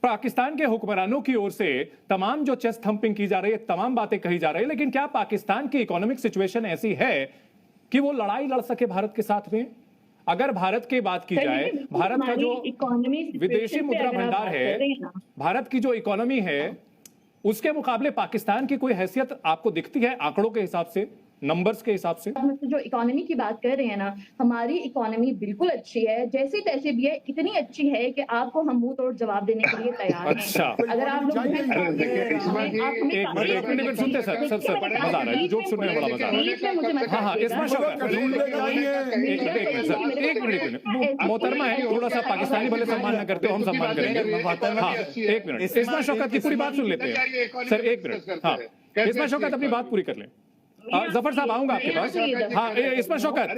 पाकिस्तान के हुक्मरानों की ओर से तमाम जो चेस्ट थंपिंग की जा रही है, तमाम बातें कही जा रही है, लेकिन क्या पाकिस्तान की इकोनॉमिक सिचुएशन ऐसी है कि वो लड़ाई लड़ सके भारत के साथ में? अगर भारत की बात की जाए, भारत का जो विदेशी मुद्रा भंडार है, भारत की जो इकोनॉमी है, उसके मुकाबले पाकिस्तान की कोई हैसियत आपको दिखती है आंकड़ों के हिसाब से, नंबर्स के हिसाब से? जो इकोनॉमी की बात कर रहे हैं ना, हमारी इकोनॉमी बिल्कुल अच्छी है, जैसी तैसी भी है, इतनी अच्छी है कि आपको हम मुंह तोड़ जवाब देने के लिए तैयार हैं। अच्छा, अगर आप लोग सुनते सर मजा आ रहा है, जोक सुनने में बड़ा मजा आ रहा है। हाँ, इसमें एक मिनट मोहतरमा है, थोड़ा सा पाकिस्तानी भले सम्मान न करते हो, हम सम्मान करेंगे। हाँ, एक मिनट, इसमें शौकत की पूरी बात सुन लेते हैं सर, एक मिनट। हाँ, इसमें शौकत अपनी बात पूरी कर लें। जफर साहब आऊंगा आपके पास। हाँ, इसमें शौकत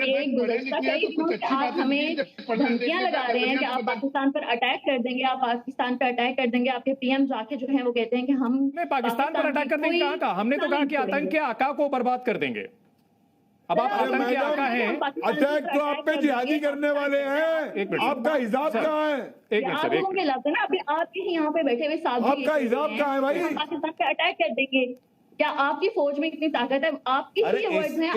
आप हमें धमकियां लगा रहे हैं कि आप पाकिस्तान पर अटैक कर देंगे, आप पाकिस्तान पर अटैक कर देंगे। आपके पीएम जाके जो है वो कहते हैं कि हम पाकिस्तान पर अटैक कर देंगे। कहा हमने तो कहा कि आतंक के आका को बर्बाद कर देंगे। अब आप आतंक के आका हैं, अटैक तो आप पे जिहादी करने वाले हैं। आपका हिसाब कहाँ है? एक मिनट सर, लोगों के इलाके ना अभी आपके यहाँ पे बैठे हुए साथ आपका हिसाब कहाँ है भाई? पाकिस्तान पे अटैक कर देंगे। क्या आपकी फौज में इतनी ताकत है? आपकी ही वर्ड्स हैं,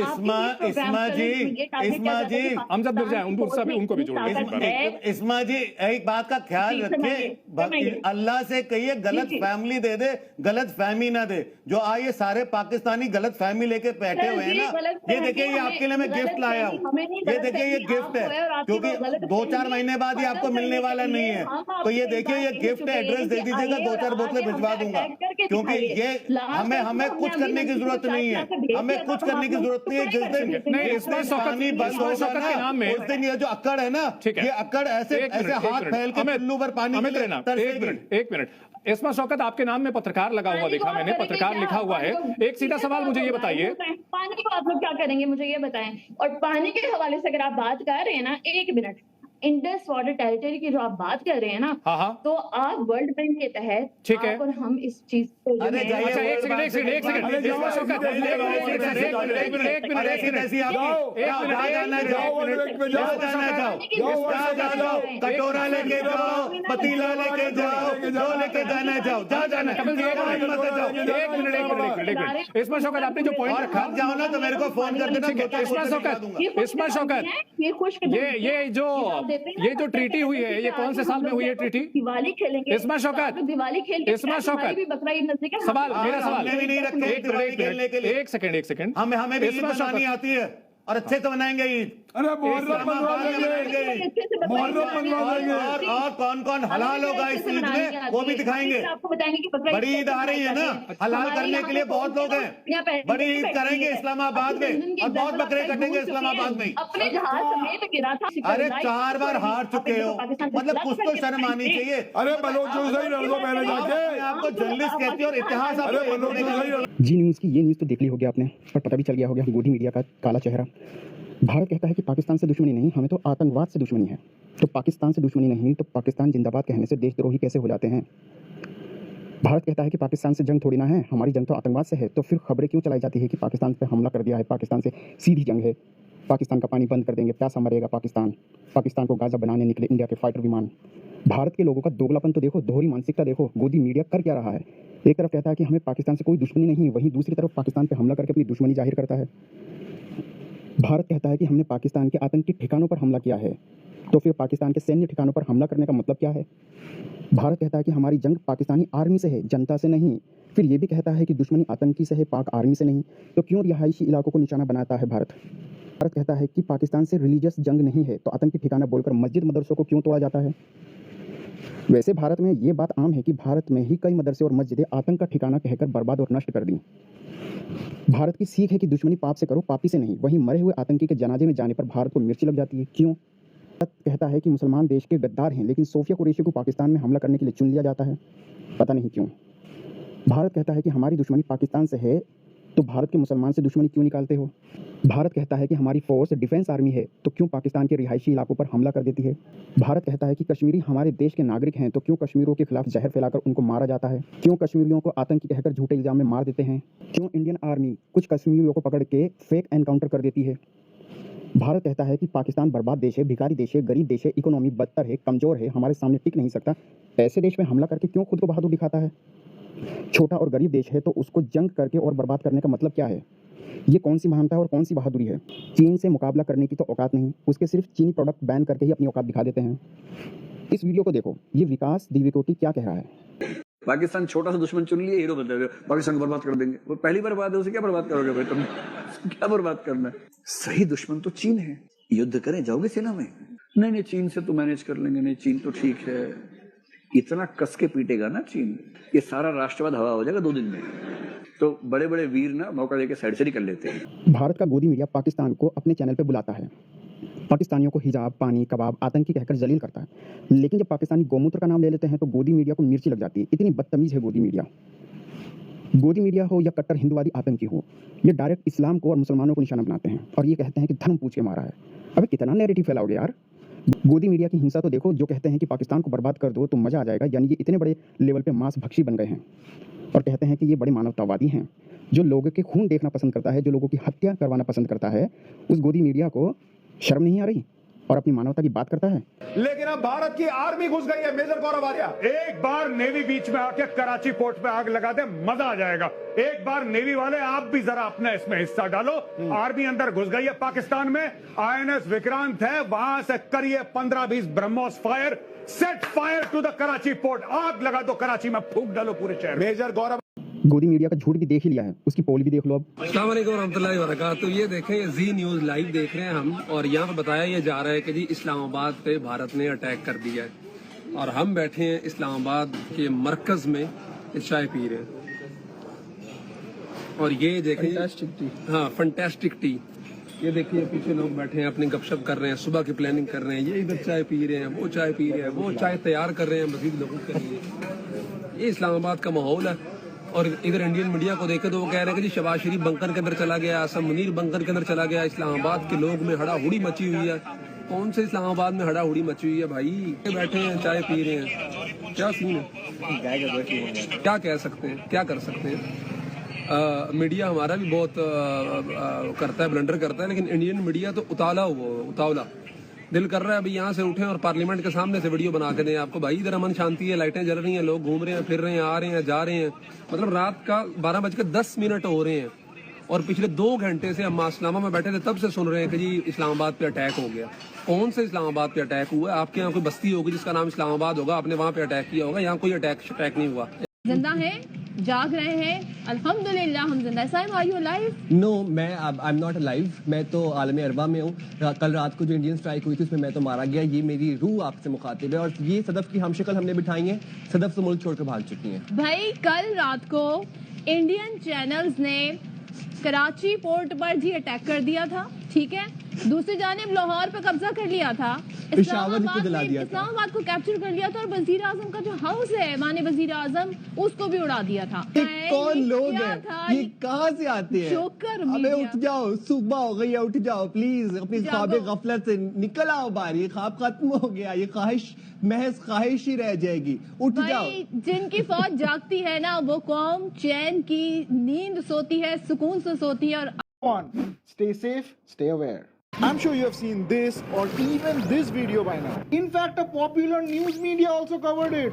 इस्मा जी हम जब जाए उनको भी जोड़िए। इस्मा जी एक बात का ख्याल रखिए, अल्लाह से कहिए गलत फैमिली दे दे, गलत फहमी ना दे। जो आए सारे पाकिस्तानी गलत फहमी लेके बैठे हुए हैं ना, ये देखिए ये आपके लिए मैं गिफ्ट लाया हूँ। ये देखिए ये गिफ्ट है, क्योंकि 2-4 महीने बाद ये आपको मिलने वाला नहीं है। तो ये देखिए ये गिफ्ट है, एड्रेस दे दीजिएगा, 2-4 बोतलें भिजवा दूंगा। क्योंकि ये हमें कुछ करने की जरूरत नहीं है, हमें कुछ करने की जरूरत नहीं है। जिस दिन इसमें पानी बंद हो के नाम में, उस दिन ये जो अक्कड़ है ना, ये अक्कड़ ऐसे हाथ फैल के पिल्लू पर पानी। एक मिनट, इसमें शौकत आपके नाम में पत्रकार लगा हुआ देखा मैंने, पत्रकार लिखा हुआ है। एक सीधा सवाल मुझे ये बताइए, पानी को आप लोग क्या करेंगे मुझे ये बताएं। और पानी के हवाले से अगर आप बात कर रहे हैं ना, एक मिनट, इंडस वाटर टेरिटरी की जो आप बात कर रहे हैं ना, तो आप वर्ल्ड बैंक के तहत ठीक है, और हम इस चीज को जो है कटोरा लेके जाओ, पतीला लेके जाओ, जो लेके जाना जाओ, जहाँ जाना इसमें शौकत आपने जो पॉइंट रखा, जाओ ना तो मेरे को फोन कर देना। इसमें शौकत ये जो ट्रीटी हुई है, ये कौन से साल में हुई है ट्रीटी? दिवाली खेलेंगे, इसमें शौकत, दिवाली खेलेंगे, इसमें शौकत सवाल, मेरा सवाल भी नहीं रखे। एक सेकंड, हमें भी ईद मनानी आती है और अच्छे से मनाएंगे ईद। अरे मुहर्रम बनवा देंगे। और कौन कौन हलाल होगा इस ईद में वो भी दिखाएंगे। बड़ी ईद आ रही है ना, हलाल करने के लिए बहुत लोग हैं। बड़ी ईद करेंगे इस्लामाबाद में और बहुत बकरे कटेंगे इस्लामाबाद में। अपने जहाज समेत गिरा था। अरे 4 बार हार चुके हो, मतलब कुछ तो शर्म आनी चाहिए। अरे बलोच सही लड़ दो पहले जाके। आपको जर्नलिस्ट कहते हो और इतिहास। जी न्यूज़ की ये न्यूज़ तो देख ली होगी आपने, और पता भी चल गया होगा गोदी मीडिया का काला चेहरा। भारत कहता है कि पाकिस्तान से दुश्मनी नहीं, हमें तो आतंकवाद से दुश्मनी है। तो पाकिस्तान से दुश्मनी नहीं तो पाकिस्तान जिंदाबाद कहने से देशद्रोही कैसे हो जाते हैं? भारत कहता है कि पाकिस्तान से जंग थोड़ी ना है, हमारी जंग तो आतंकवाद से है। तो फिर खबरें क्यों चलाई जाती है कि पाकिस्तान पे हमला कर दिया है, पाकिस्तान से सीधी जंग है, पाकिस्तान का पानी बंद कर देंगे, प्यासा मरेगा पाकिस्तान को गाजा बनाने निकले इंडिया के फाइटर विमान। भारत के लोगों का दोगलापन तो देखो, दोहरी मानसिकता देखो। गोदी मीडिया कर क्या रहा है? एक तरफ कहता है कि हमें पाकिस्तान से कोई दुश्मनी नहीं, वहीं दूसरी तरफ पाकिस्तान पे हमला करके अपनी दुश्मनी जाहिर करता है। भारत कहता है कि हमने पाकिस्तान के आतंकी ठिकानों पर हमला किया है, तो फिर पाकिस्तान के सैन्य ठिकानों पर हमला करने का मतलब क्या है? भारत कहता है कि हमारी जंग पाकिस्तानी आर्मी से है, जनता से नहीं। फिर ये भी कहता है कि दुश्मनी आतंकी से है, पाक आर्मी से नहीं। तो क्यों रिहायशी इलाकों को निशाना बनाता है भारत? भारत कहता है कि पाकिस्तान से रिलीजियस जंग नहीं है, तो आतंकी ठिकाना बोलकर मस्जिद मदरसों को क्यों तोड़ा जाता है? वैसे भारत में ये बात आम है कि भारत में ही कई मदरसे और मस्जिदें आतंक का ठिकाना कहकर बर्बाद और नष्ट कर दी। भारत की सीख है कि दुश्मनी पाप से करो, पापी से नहीं। वहीं मरे हुए आतंकी के जनाजे में जाने पर भारत को मिर्ची लग जाती है। क्यों? भारत कहता है कि मुसलमान देश के गद्दार हैं, लेकिन सोफिया कुरैशी को पाकिस्तान में हमला करने के लिए चुन लिया जाता है, पता नहीं क्यों। भारत कहता है कि हमारी दुश्मनी पाकिस्तान से है, तो भारत के मुसलमान से दुश्मनी क्यों निकालते हो? भारत कहता है कि हमारी फोर्स डिफेंस आर्मी है, तो क्यों पाकिस्तान के रिहायशी इलाकों पर हमला कर देती है? भारत कहता है कि कश्मीरी हमारे देश के नागरिक हैं, तो क्यों कश्मीरियों के खिलाफ जहर फैलाकर उनको मारा जाता है? क्यों कश्मीरियों को आतंकी कहकर झूठे इल्जाम में मार देते हैं? क्यों इंडियन आर्मी कुछ कश्मीरियों को पकड़ के फेक एनकाउंटर कर देती है? भारत कहता है कि पाकिस्तान बर्बाद देश है, भिखारी देश है, गरीब देश है, इकोनॉमी बदतर है, कमजोर है, हमारे सामने टिक नहीं सकता। ऐसे देश में हमला करके क्यों खुद को बहादुर दिखाता है? छोटा और गरीब देश है तो उसको जंग करके और बर्बाद करने का मतलब क्या है? ये कौन सी महानता है और कौन सी बहादुरी है? चीन से मुकाबला करने की तो औकात नहीं, उसके सिर्फ चीनी प्रोडक्ट बैन करके ही अपनी औकात दिखा देते हैं। इस वीडियो को देखो, ये विकास दिव्यकोटि क्या कह रहा है। पाकिस्तान छोटा सा दुश्मन चुन लिए, हीरो बदल रहे हो, पाकिस्तान को बर्बाद कर देंगे। वो पहली बर्बाद है, उसे क्या बर्बाद करोगे भाई तुम? क्या बर्बाद करना है? सही दुश्मन तो चीन है। युद्ध करें, जाओगे सेना में? नहीं, चीन से तो मैनेज कर लेंगे। नहीं, चीन तो ठीक है। इतना कस के पीटेगा ना चीन, ये सारा राष्ट्रवाद हवा हो जाएगा 2 दिन में। तो बड़े बड़े वीर ना मौका देके साइड से निकल लेते हैं। भारत का गोदी मीडिया पाकिस्तान को अपने चैनल पे बुलाता है, पाकिस्तानियों को हिजाब, पानी, कबाब, आतंकी कहकर जलील करता है, लेकिन जब पाकिस्तानी गौमूत्र का नाम ले लेते हैं तो गोदी मीडिया को मिर्ची लग जाती है। इतनी बदतमीज है गोदी मीडिया। गोदी मीडिया हो या कट्टर हिंदुवादी आतंकी हो, ये डायरेक्ट इस्लाम को और मुसलमानों को निशाना बनाते हैं और ये कहते हैं कि धर्म पूछ के मारा है। अबे कितना नैरेटिव फैलाओगे यार। गोदी मीडिया की हिंसा तो देखो, जो कहते हैं कि पाकिस्तान को बर्बाद कर दो तो मजा आ जाएगा, यानी ये इतने बड़े लेवल पे मांस भक्षी बन गए हैं और कहते हैं कि ये बड़े मानवतावादी हैं। जो लोगों के खून देखना पसंद करता है, जो लोगों की हत्या करवाना पसंद करता है, उस गोदी मीडिया को शर्म नहीं आ रही और अपनी मानवता की बात करता है। लेकिन अब भारत की आर्मी घुस गई है। मेजर गौरव आर्या, एक बार नेवी बीच में आके कराची पोर्ट पे आग लगा दे, मजा आ जाएगा। एक बार नेवी वाले आप भी जरा अपना इसमें हिस्सा डालो। आर्मी अंदर घुस गई है पाकिस्तान में। INS विक्रांत है, वहां से करिए 15-20 BrahMos fire, set fire to the Karachi port. आग लगा दो कराची में, फूंक डालो पूरे शहर। मेजर गौरव, गोदी मीडिया का झूठ भी देख ही लिया है, उसकी पोल भी देख लो अब। अस्सलाम वालेकुम रहमतुल्लाहि व बरकातहू। ये देखें, ये जी न्यूज लाइव देख रहे हैं हम, और यहाँ पे बताया ये जा रहा है कि जी इस्लामाबाद पे भारत ने अटैक कर दिया है और हम बैठे हैं इस्लामाबाद के मरकज में चाय पी रहे हैं। और ये देखें, फैंटास्टिक टी। हाँ, फैंटास्टिक टी। ये देखिए पीछे लोग बैठे हैं, अपनी गपशप कर रहे हैं, सुबह की प्लानिंग कर रहे हैं। ये इधर चाय पी रहे हैं, वो चाय पी रहे हैं, वो चाय तैयार कर रहे हैं मजीद लोगों के लिए। ये इस्लामाबाद का माहौल है। और इधर इंडियन मीडिया को देखे तो वो कह रहे हैं कि जी शहबाज शरीफ बंकर के अंदर चला गया, आसम मुनीर बंकर के अंदर चला गया, इस्लामाबाद के लोग में हड़ाहुड़ी मची हुई है। कौन से इस्लामाबाद में हड़ाहुड़ी मची हुई है भाई? बैठे हैं, चाय पी रहे हैं, क्या सीन है? क्या कह सकते हैं, क्या कर सकते हैं? मीडिया हमारा भी बहुत करता है, ब्लंडर करता है, लेकिन इंडियन मीडिया तो उतावला। दिल कर रहा है अभी यहाँ से उठें और पार्लियामेंट के सामने से वीडियो बना के दें आपको। भाई इधर अमन शांति है, लाइटें जल रही हैं, लोग घूम रहे हैं, फिर रहे हैं, आ रहे हैं, जा रहे हैं। मतलब रात का 12:10 हो रहे हैं और पिछले 2 घंटे से हम इस्लामा में बैठे थे, तब से सुन रहे हैं कि जी इस्लामाबाद पे अटैक हो गया। कौन से इस्लामाबाद पे अटैक हुआ है? आपके यहाँ कोई बस्ती होगी जिसका नाम इस्लामाबाद होगा, आपने वहाँ पे अटैक किया होगा। यहाँ कोई अटैक नहीं हुआ। जिंदा है, जाग रहे हैं, अल्हम्दुलिल्लाह हम जिंदा। Saim, are you alive? No, I am not alive. मैं तो आलम अरबा में हूँ। कल रात को जो इंडियन स्ट्राइक हुई थी उसमें मैं तो मारा गया। ये मेरी रूह आपसे मुखातिब है और ये सदफ की हमशक्ल हमने बिठाई है। सदफ से मुल्क छोड़कर भाग चुकी हैं। भाई कल रात को इंडियन चैनल्स ने कराची पोर्ट पर जी अटैक कर दिया था, ठीक है। दूसरी जानिब लाहौर पे कब्जा कर लिया था, इस्लामाबाद को कैप्चर कर लिया था और वजीर आजम का जो हाउस है, माने वजीर आजम, उसको भी उड़ा दिया था। कौन लोग हैं? ये कहाँ से आते हैं? अबे उठ जाओ, सुबह हो गई है, उठ जाओ प्लीज। अपनी ख्वाब गफलत से निकल आओ बाहर। ये ख्वाब खत्म हो गया, ये ख्वाहिश महज ख्वाहिश ही रह जाएगी। उठ जाओ। जिनकी फौज जागती है ना, वो कौम चैन की नींद सोती है, सुकून से सोती है। और stay safe, stay aware. I'm sure you have seen this or even this video by now. In fact, a popular news media also covered it.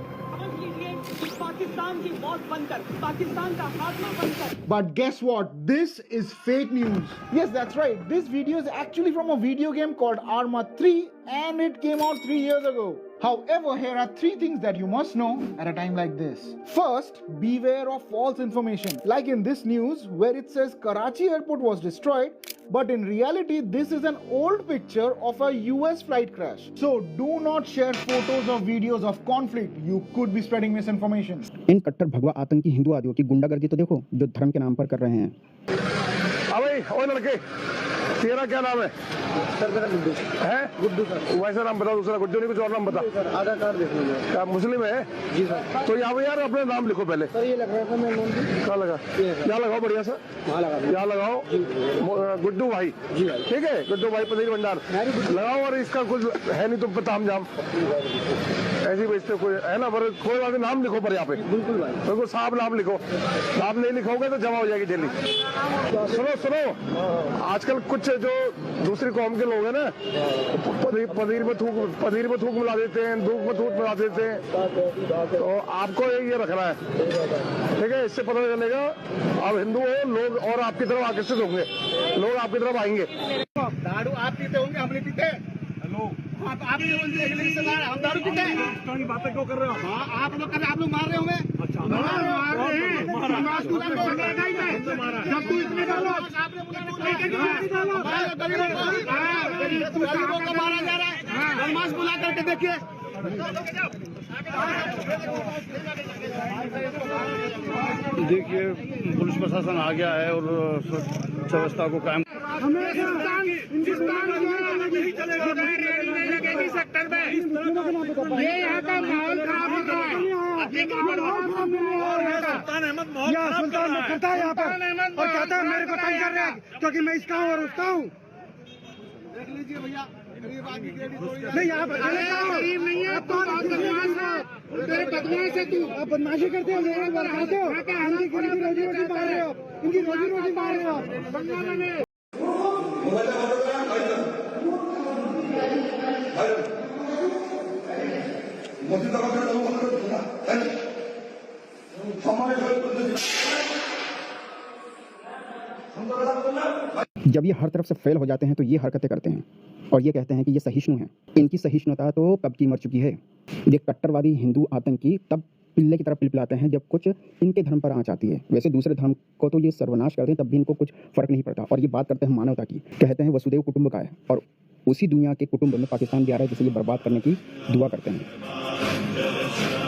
Pakistan की मौत बनकर, पाकिस्तान का खात्मा बनकर। But guess what? This is fake news. Yes, that's right. This video is actually from a video game called Arma 3 and it came out 3 years ago. However, here are 3 things that you must know at a time like this. First, beware of false information. Like in this news where it says Karachi airport was destroyed, but in reality this is an old picture of a US flight crash. So do not share photos or videos of conflict. You could be spreading misinformation. इन कट्टर भगवा आतंकी हिंदू आदियों की गुंडागर्दी तो देखो, जो धर्म के नाम पर कर रहे हैं। ओ लड़के, तेरा क्या नाम है? सर मेरा गुड्डू है। गुड्डू सर। वैसा नाम बता, दूसरा गुड्डू नहीं, कुछ और नाम बता। सर आधार कार्ड देख लीजिए। क्या मुस्लिम है? जी सर। तो यहाँ पे यार अपना नाम लिखो पहले। सर ये लग रहा था मैं क्या लगा? यहाँ लगाओ बढ़िया सा, यहाँ लगाओ गुड्डू भाई। ठीक है, गुड्डू भाई पनीर भंडार लगाओ। और इसका कुछ है नहीं तो ताम जाम ऐसे बेचते कोई है ना, पर कोई बात नहीं, नाम लिखो पर यहाँ पे बिल्कुल साफ नाम लिखो, नाम नहीं लिखोगे तो जमा हो जाएगी डेली। सुनो आजकल कुछ जो दूसरी कौम के लोग हैं ना, पनीर में थूक मिला देते हैं, दूध में दूध मिला देते हैं, तो आपको ये रखना है, ठीक है। इससे पता चलेगा आप हिंदू हो, लोग और आपकी तरफ आकर्षित होंगे, लोग आपकी तरफ आएंगे। दारू आप पीते होंगे, हम नहीं पीते। हेलो, आप रिश्तेदार, हम दारू पीते हैं। बातें क्यों कर रहे हो? हाँ, आप लोग कर रहे, आप लोग मार रहे हो हमें। अच्छा, मार रहे हैं। जब तू इतने डालो, आपने गरीबों को मारा जा रहा है, बदमाश बुला करके देखिए। देखिए पुलिस प्रशासन आ गया है और व्यवस्था को कायम। सेक्टर में ये यहाँ का माहौल खराब हो रहा है। सुल्तान करता है यहाँ पर और कहता है मेरे को तंग कर रहे हैं क्योंकि मैं इसका हूँ और उसका हूँ। देख लीजिए भैया, नहीं आप गरीब नहीं है, तेरे बदमाश है तू, आप बदमाशी करते हो, लोगों को बरखाते हो, इनकी रोजी रोटी मार रहे हो, इनकी रोजी रोटी मार रहे हो। जब ये हर तरफ से फेल हो जाते हैं तो ये हरकतें करते हैं और ये कहते हैं कि ये सहिष्णु हैं। इनकी सहिष्णुता तो कब की मर चुकी है। ये कट्टरवादी हिंदू आतंकी तब पिल्ले की तरफ पिलपिलाते हैं जब कुछ इनके धर्म पर आँच आती है। वैसे दूसरे धर्म को तो ये सर्वनाश करते हैं, तब भी इनको कुछ फर्क नहीं पड़ता। और ये बात करते हैं मानवता की, कहते हैं वसुदेव कुटुंब का है, और उसी दुनिया के कुटुंब में पाकिस्तान भी आ रहा है जिसे ये बर्बाद करने की दुआ करते हैं।